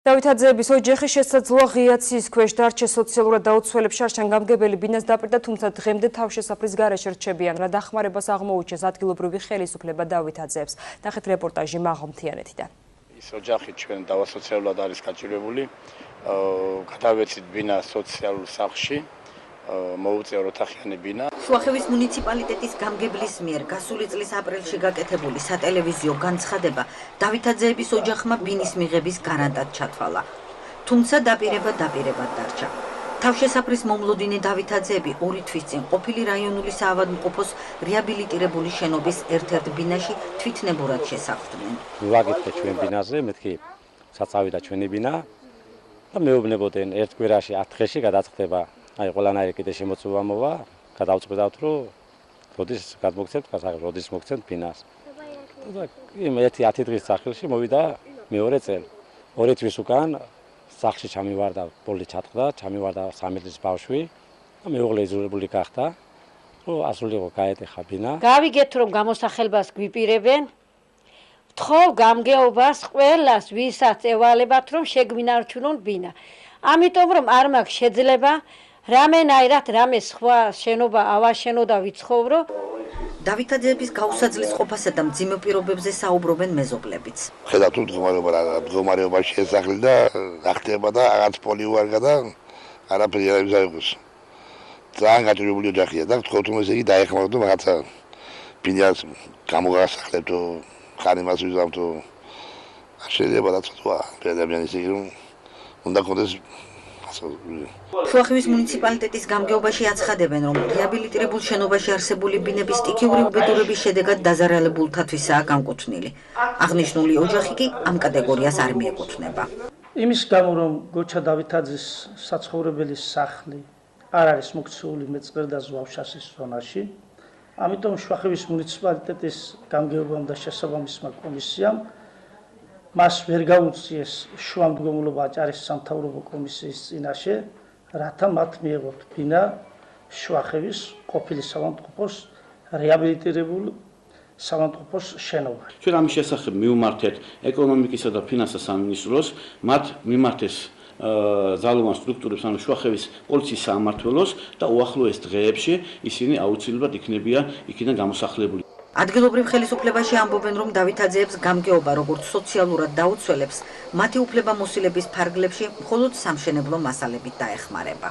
დავითაძეების ოჯახი შესაძლოა ღია ცის ქვეშ დარჩე სოციალურად დაუცველებს შარშანგამგებელი ბინას დაპირდა, თუმცა დღემდე თავშესაფრის გარეშე რჩებიან. რა დახმარებას აღმოუჩენს ადგილობრივი ხელისუფლება დავითაძეებს. ნახეთ რეპორტაჟი მაღალმთიანეთიდან. ის ოჯახი ჩვენ დავასოციალურად არის გაჭირვებული. გადავეცით ბინა სოციალურ სახლში. მოუწია ოთახიანი ბინა. შუახევის მუნიციპალიტეტის გამგებლის მიერ გასული წლის აპრილში გაკეთებული სატელევიზიო განცხადება დავითაძეების ოჯახმა ბინის მიღების გარანტად ჩათვალა. თუმცა დაპირება დაპირებად დარჩა. თავშესაფრის მომლოდინე დავითაძეები 2 თვის წინ ყოფილი რაიონული საავადმყოფოს რეაბილიტირებული შენობის ერთ-ერთ ბინაში თვითნებურად შესახლდნენ. ვაგეთქე ჩვენ ბინაზე, მეთქი საწავიდა ჩვენი ბინა და მეუბნებოდნენ ერთ კვირაში 10 დღეში გადაწყდება. აი ყველანაირი კიდე შემოწმება მოვა, გადავწყვეტავთ რომ როდის გადმოგცემთ, როდის მოგცემთ ბინას. და ერთი 10 დღის სახლში მოვიდა მეორე წელი. 2 თვის უკან სახლში ჩამივარდა, პოლი ჩატყდა, ჩამივარდა 3 წლის ბავშვი და მეუღლე იზოლირებული გახდა, რომ ასულიყო გაეტეხა ბინა. გავიგეთ რომ გამოსახელებას გვიპირებენ. ვთხოვ გამგეობას ყველას, ვისაც ევალებათ რომ შეგვინარჩუნონ ბინა. ამიტომ რომ არ მაქვს შეიძლება რამენაირად რამე სხვა შენობა ავაშენო და ვიცხოვრო. დავითაძეების გაუსაძლის ყოფასა და მძიმე პირობებზე საუბრობენ მეზობლებიც. ხედავთ თუ მდგომარეობაში შესახლი და რა ხდება და რაღაც პოლი უარგა და არაფერი არ იზაიღოს. ძალიან გაჭირვებული ოჯახია და თქო თუ ესე იგი დაეხმაროთ რაღაცა ბინას გამოგასახლებთ ხარ იმას ვიზამთ შეიძლება და თქვა ადამიანის ისე რომ უნდა კონდეს შუახევის მუნიციპალიტეტის გამგეობაში აცხადებენ, რომ რეაბილიტირებულ შენობაში არსებული ბინების სტიქიური უბედურების შედეგად დაზარალებულთათვისაა განკუთვნილი. აღნიშნული ოჯახი კი ამ კატეგორიას არ მიეკუთვნება. იმის გამო, რომ გოჩა დავითაძის საცხოვრებელი სახლი არ არის მოქცეული მეწყერ და ზვავშასის ზონაში, ამიტომ შუახევის მუნიციპალიტეტის გამგეობამ და შესაბამისმა კომისიამ მას ვერ გაუწიეს შუამდგომლობა აჭარის სამთავრობო კომისიის წინაშე, რათა მათ მიეღოთ ბინა შუახევის ყოფილი საავადმყოფოს რეაბილიტირებულ საავადმყოფოს შენობა. ჩვენ ამის შესახებ მივმართეთ ეკონომიკისა და ფინანსთა სამინისტროს, მათ მიმართეს ძალოვან სტრუქტურებს, ანუ შუახევის პოლიციის სამმართველოს და უახლოეს დღეებში ისინი აუცილებლად იქნებიან იქიდან გამოსახლებული. ადგილობრივ ხელისუფლებაში ამბობენ, რომ დავითაძეებს გამგეობა როგორც სოციალურად დაუცველებს, მათი უფლებამოსილების ფარგლებში მხოლოდ სამშენებლო მასალებით დაეხმარება.